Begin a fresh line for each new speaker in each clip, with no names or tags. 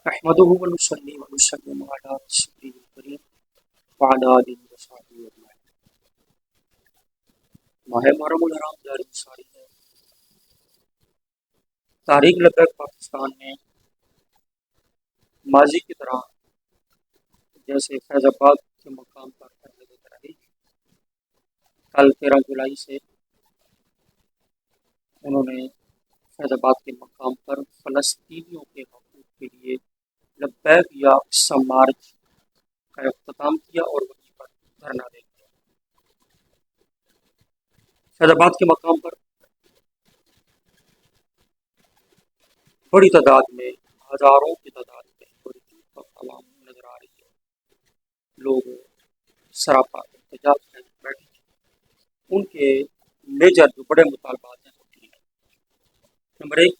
نحمده ونصلي ونسلم على رسوله الكريم وعلى آله وصحبه أجمعين۔ ماہ محرم الحرام جاری ساری ہے۔ تاریخ لبیک پاکستان میں ماضی کی طرح جیسے فیض آباد کے مقام پر پہلے کی رہی، کل 13 جولائی سے انہوں نے فیض آباد کے مقام پر فلسطینیوں کے حقوق کے لیے لبیک یا اقصی مارچ کا اختتام کیا اور وہیں پر دھرنا دے دیا۔ فیض آباد کے مقام پر بڑی تعداد میں، ہزاروں کی تعداد میں بڑی عوام نظر آ رہی ہے۔ لوگ سراپا احتجاج میں بیٹھے ہیں۔ ان کے میجر جو بڑے مطالبات ہیں وہ تین ہیں۔ نمبر 1،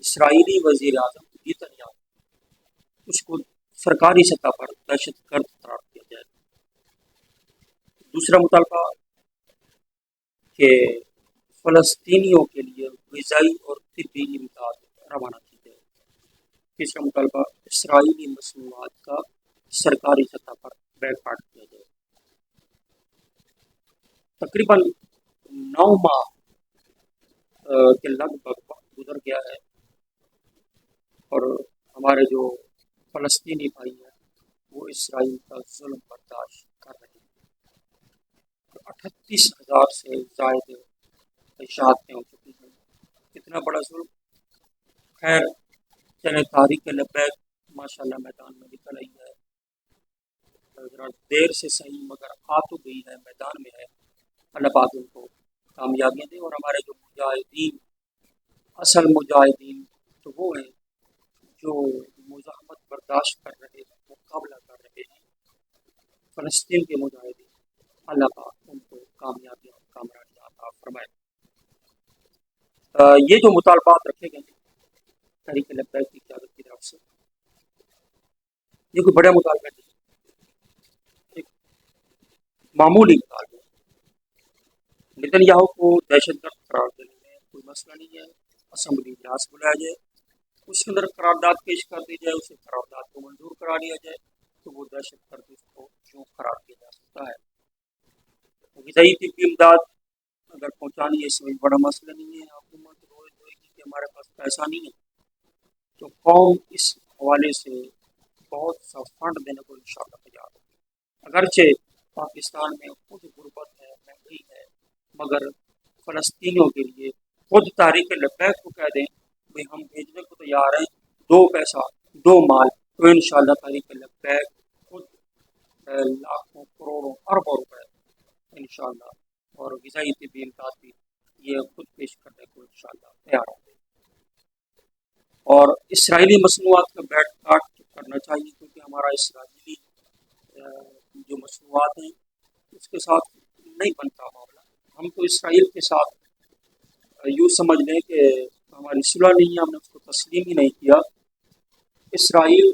اسرائیلی وزیر اعظم نیتن یاہو اس کو سرکاری سطح پر دہشت گرد قرار دیا جائے۔ دوسرا مطالبہ کہ فلسطینیوں کے لیے غذائی اور طبی امداد روانہ کی جائے۔ تیسرا مطالبہ اسرائیلی مصنوعات کا سرکاری سطح پر بیکاٹ کیا جائے۔ تقریباً 9 ماہ کے لگ بھگ وقت گزر گیا ہے اور ہمارے جو فلسطینی بھائی ہیں وہ اسرائیل کا ظلم برداشت کر رہے ہیں۔ 38,000 سے زائد شہادتیں ہو چکی ہیں۔ کتنا بڑا ظلم! خیر چلے، تاریخ لبیک ماشاءاللہ میدان میں نکل آئی ہے، ذرا دیر سے صحیح مگر آ تو گئی ہے، میدان میں ہے۔ اللہ پاک ان کو کامیابیاں دیں، اور ہمارے جو مجاہدین، اصل مجاہدین تو وہ ہیں جو مزاحمت برداشت کر رہے ہیں، مقابلہ کر رہے ہیں، فلسطین کے مجاہدین، اللہ پاک ان کو کامیابیاں اور کامرانیاں عطا فرمائے۔ یہ جو مطالبات رکھے گئے ہیں تحریک لبیک کی قیادت کی طرف سے، یہ کوئی بڑے مطالبے نہیں، ایک معمولی مطالبے۔ نیتن یاہو کو دہشت گرد قرار دینے میں کوئی مسئلہ نہیں ہے، اسمبلی اجلاس بلایا جائے، اس کے اندر قرارداد پیش کر دی جائے، اسے قرارداد کو منظور کرا لیا جائے تو وہ دہشت گرد اس کو کیوں قرار دیا جا سکتا ہے۔ غذائی طبی امداد اگر پہنچانی ہے، اس میں بڑا مسئلہ نہیں ہے۔ حکومت روز ہوئے گی کہ ہمارے پاس پیسہ نہیں ہے، تو قوم اس حوالے سے بہت سا فنڈ دینے کو انشاءاللہ تیار ہے۔ اگرچہ پاکستان میں خود غربت ہے، مہنگائی ہے، مگر فلسطینیوں کے لیے خود تحریک لبیک کو کہہ دیں بھئی ہم بھیجنے کو تیار ہیں، 2 پیسہ 2 مال، تو انشاءاللہ تحریک لبیک خود لاکھوں کروڑوں اربوں روپے انشاءاللہ اور غذائی طبی امداد بھی یہ خود پیش کرنے کو انشاءاللہ تیار ہے۔ اور اسرائیلی مصنوعات کا بیٹ کاٹ کرنا چاہیے، کیونکہ ہمارا اسرائیلی جو مصنوعات ہیں اس کے ساتھ نہیں بنتا معاملہ۔ ہم تو اسرائیل کے ساتھ یوں سمجھ لیں کہ ہماری صلح نہیں ہے، ہم نے اس کو تسلیم ہی نہیں کیا۔ اسرائیل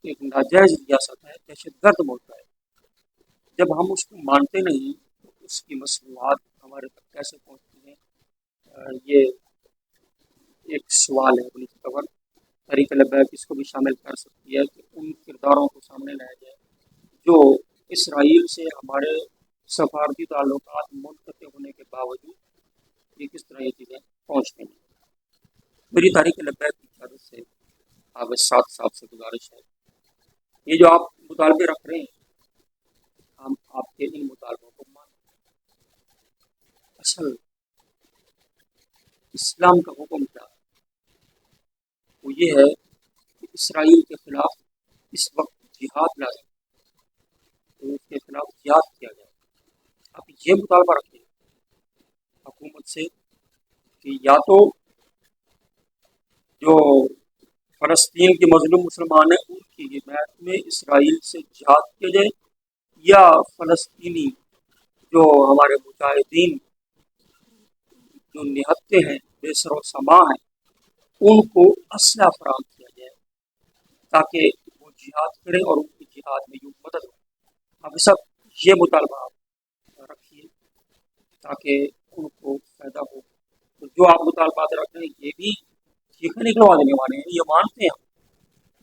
ایک ناجائز ریاست ہے، دہشت گرد ملک ہے۔ جب ہم اس کو مانتے نہیں تو اس کی مصنوعات ہمارے تک کیسے پہنچتی ہیں؟ یہ ایک سوال ہے اپنی طور۔ تحریک لبیک اس کو بھی شامل کر سکتی ہے کہ ان کرداروں کو سامنے لایا جائے جو اسرائیل سے ہمارے سفارتی تعلقات منقطع ہونے کے باوجود یہ کس طرح یہ چیزیں پہنچتی ہیں۔ میری تحریک لبیک کی قیادت سے آپ صاحب سے گزارش ہے، یہ جو آپ مطالبے رکھ رہے ہیں ہم آپ کے ان مطالبوں کو مانیں۔ اصل اسلام کا حکم کیا ہے؟ وہ یہ ہے کہ اسرائیل کے خلاف اس وقت جہاد لازم ہے، تو اس کے خلاف جہاد کیا جائے۔ آپ یہ مطالبہ رکھیں حکومت سے کہ یا تو جو فلسطین کے مظلوم مسلمان ہیں ان کی حمایت میں اسرائیل سے جہاد کیا جائے، یا فلسطینی جو ہمارے مجاہدین جو نہتے ہیں، بے سر و سماں ہیں، ان کو اسلحہ فراہم کیا جائے تاکہ وہ جہاد کریں اور ان کی جہاد میں یوں مدد ہو۔ اب سب یہ مطالبہ آپ رکھیے تاکہ ان کو فائدہ ہو۔ تو جو آپ مطالبات رکھ رہے ہیں یہ بھی چیخیں نکلوا دینے والے ہیں، یہ مانتے ہیں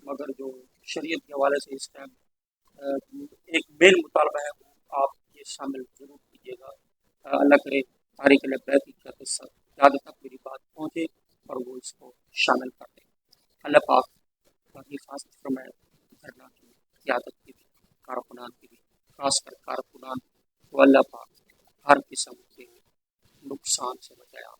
مگر جو شریعت کے حوالے سے اس ٹائم ایک مین مطالبہ ہے وہ آپ یہ شامل ضرور کیجیے گا. اللہ کرے تاریخ لبیک کی قیادت تک میری بات پہنچے اور وہ اس کو شامل کر دیں. اللہ پاک باقی خاص فرمائے دھرنا کی قیادت کی بھی، کارکنان کی بھی، خاص کر کارکنان کو اللہ پاک ہر قسم کے نقصان سے بچایا.